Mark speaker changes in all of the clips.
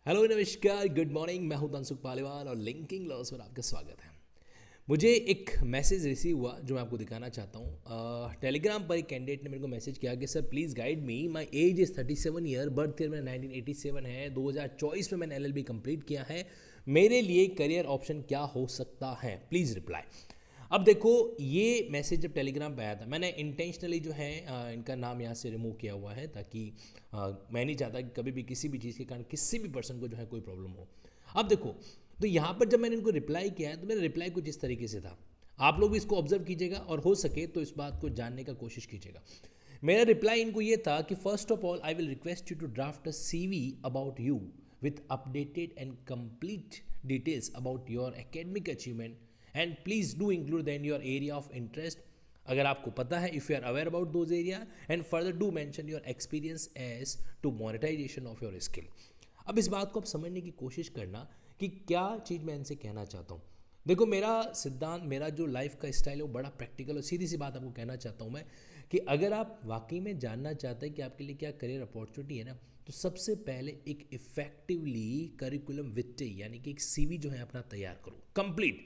Speaker 1: Hello नमस्कार good morning. मैं हूं तनसुख पालीवाल और लिंकिंग लॉस पर आपका स्वागत है। मुझे एक मैसेज रिसीव हुआ जो मैं आपको दिखाना चाहता हूँ। टेलीग्राम पर एक कैंडिडेट ने मेरे को मैसेज किया कि sir please guide me, my age is 37 year, birth year मेरा 1987 है, 2024 में मैंने एलएलबी कंप्लीट किया है, मेरे लिए करियर ऑप्शन क्या हो सकता है, प्लीज़ रिप्लाई। अब देखो, ये मैसेज जब टेलीग्राम पे आया था, मैंने इंटेंशनली जो है इनका नाम यहाँ से रिमूव किया हुआ है ताकि मैं नहीं चाहता कि कभी भी किसी भी चीज़ के कारण किसी भी पर्सन को जो है कोई प्रॉब्लम हो। अब देखो, तो यहाँ पर जब मैंने इनको रिप्लाई किया है तो मेरा रिप्लाई कुछ इस तरीके से था। आप लोग भी इसको ऑब्जर्व कीजिएगा और हो सके तो इस बात को जानने का कोशिश कीजिएगा। मेरा रिप्लाई इनको ये था कि first of all I will request you to draft a CV about you with updated and complete details about your academic achievement and please do include then your area of interest अगर आपको पता है, if you are aware about those area, and further do mention your experience as to monetization of your skill। अब इस बात को आप समझने की कोशिश करना कि क्या चीज़ मैं इनसे कहना चाहता हूँ। देखो, मेरा सिद्धांत, मेरा जो लाइफ का स्टाइल है वो बड़ा प्रैक्टिकल और सीधी सी बात आपको कहना चाहता हूँ मैं कि अगर आप वाकई में जानना चाहते हैं कि आपके लिए क्या करियर अपॉर्चुनिटी है ना, तो सबसे पहले एक इफेक्टिवली करिकुलम विटे यानी कि एक CV जो है अपना तैयार करो कंप्लीट।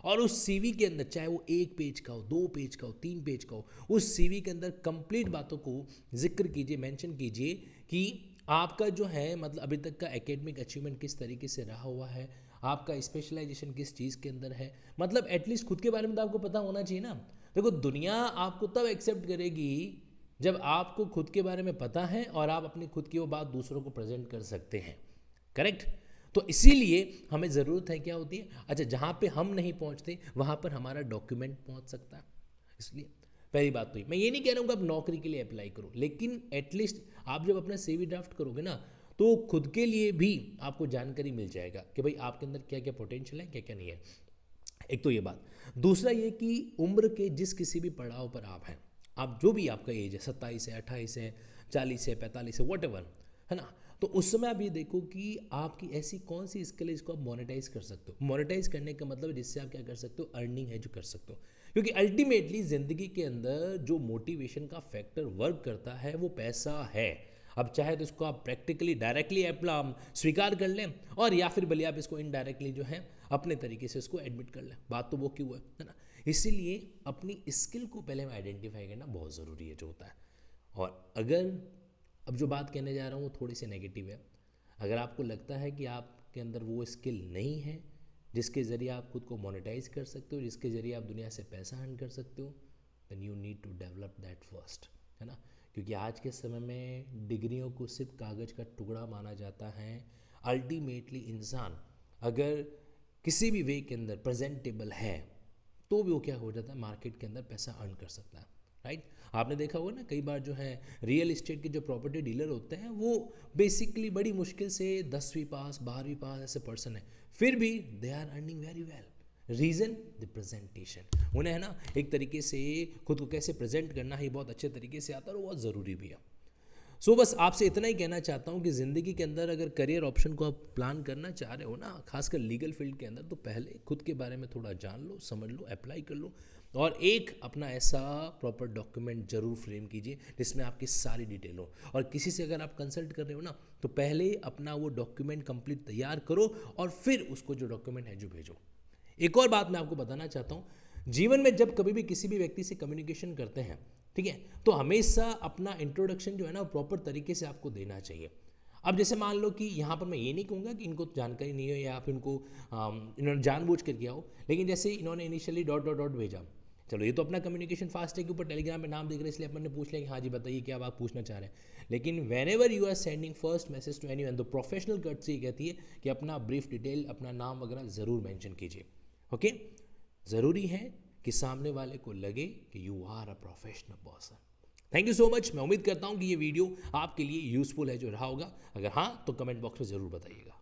Speaker 1: और उस CV के अंदर चाहे वो 1 पेज का हो, 2 पेज का हो, 3 पेज का हो, उस CV के अंदर कंप्लीट बातों को जिक्र कीजिए, मेंशन कीजिए कि आपका जो है मतलब अभी तक का एकेडमिक अचीवमेंट किस तरीके से रहा हुआ है, आपका स्पेशलाइजेशन किस चीज़ के अंदर है, मतलब एटलीस्ट खुद के बारे में तो आपको पता होना चाहिए ना। देखो, दुनिया आपको तब एक्सेप्ट करेगी जब आपको खुद के बारे में पता है और आप अपनी खुद की वो बात दूसरों को प्रेजेंट कर सकते हैं। करेक्ट। तो इसीलिए हमें ज़रूरत है क्या होती है, अच्छा जहाँ पे हम नहीं पहुँचते वहाँ पर हमारा डॉक्यूमेंट पहुँच सकता है। इसलिए पहली बात तो ये, मैं ये नहीं कह रहा हूँ कि आप नौकरी के लिए अप्लाई करो, लेकिन एटलीस्ट आप जब अपना CV ड्राफ्ट करोगे ना, तो खुद के लिए भी आपको जानकारी मिल जाएगा कि भाई आपके अंदर क्या क्या पोटेंशियल है, क्या क्या नहीं है। एक तो ये बात। दूसरा ये कि उम्र के जिस किसी भी पड़ाव पर आप हैं, आप जो भी आपका एज है, 27 है, 28 है, 40 है, 45 है, वट है ना, तो उस समय आप ये देखो कि आपकी ऐसी कौन सी स्किल है जिसको आप मोनेटाइज कर सकते हो। मोनेटाइज करने का मतलब जिससे आप क्या कर सकते हो, अर्निंग है जो कर सकते हो। क्योंकि अल्टीमेटली ज़िंदगी के अंदर जो मोटिवेशन का फैक्टर वर्क करता है वो पैसा है। अब चाहे तो इसको आप प्रैक्टिकली डायरेक्टली स्वीकार कर लें, और या फिर भले आप इसको इनडायरेक्टली जो है अपने तरीके से इसको एडमिट कर लें, बात तो वो क्यों है ना। इसीलिए अपनी स्किल को पहले में आइडेंटिफाई करना बहुत ज़रूरी है जो होता है। और अगर अब जो बात कहने जा रहा हूँ वो थोड़ी सी नेगेटिव है, अगर आपको लगता है कि आपके अंदर वो स्किल नहीं है जिसके ज़रिए आप खुद को मोनेटाइज कर सकते हो, जिसके ज़रिए आप दुनिया से पैसा अर्न कर सकते हो, then you need to develop that first, है ना। क्योंकि आज के समय में डिग्रियों को सिर्फ कागज़ का टुकड़ा माना जाता है। अल्टीमेटली इंसान अगर किसी भी वे के अंदर प्रेजेंटेबल है तो भी वो क्या हो जाता है, मार्केट के अंदर पैसा अर्न कर सकता है। राइट। आपने देखा होगा ना, कई बार जो है रियल एस्टेट के जो प्रॉपर्टी डीलर होते हैं वो बेसिकली बड़ी मुश्किल से 10वीं पास 12वीं पास ऐसे पर्सन है, फिर भी they are earning very well. Reason the presentation, उन्हें है ना एक तरीके से खुद को कैसे प्रेजेंट करना ही बहुत अच्छे तरीके से आता है और बहुत ज़रूरी भी है। सो बस आपसे इतना ही कहना चाहता हूँ कि ज़िंदगी के अंदर अगर करियर ऑप्शन को आप प्लान करना चाह रहे हो ना, खासकर लीगल फील्ड के अंदर, तो पहले खुद के बारे में थोड़ा जान लो, समझ लो, अप्लाई कर लो, और एक अपना ऐसा प्रॉपर डॉक्यूमेंट जरूर फ्रेम कीजिए जिसमें आपकी सारी डिटेल हो। और किसी से अगर आप कंसल्ट कर रहे हो ना, तो पहले अपना वो डॉक्यूमेंट कंप्लीट तैयार करो और फिर उसको जो डॉक्यूमेंट है जो भेजो। एक और बात मैं आपको बताना चाहता हूँ, जीवन में जब कभी भी किसी भी व्यक्ति से कम्युनिकेशन करते हैं, ठीक है, तो हमेशा अपना इंट्रोडक्शन जो है ना प्रॉपर तरीके से आपको देना चाहिए। अब जैसे मान लो कि यहाँ पर मैं ये नहीं कहूँगा कि इनको जानकारी नहीं हो या फिर इनको इन्होंने जानबूझ कर किया हो, लेकिन जैसे इन्होंने इनिशियली डॉट डॉट डॉट भेजा, चलो ये तो अपना कम्युनिकेशन फास्ट है कि ऊपर टेलीग्राम पे नाम देख रहे हैं इसलिए अपन ने पूछ लिया कि हाँ जी बताइए क्या आप पूछना चाह रहे हैं। लेकिन whenever you are sending first message to anyone, तो प्रोफेशनल कर्टसी ये कहती है कि अपना ब्रीफ डिटेल, अपना नाम वगैरह ज़रूर मेंशन कीजिए। ओके, ज़रूरी है कि सामने वाले को लगे कि you are a professional person. Thank you so much. मैं उम्मीद करता हूँ कि ये वीडियो आपके लिए यूज़फुल है जो रहा होगा। अगर हाँ तो कमेंट बॉक्स में ज़रूर बताइएगा।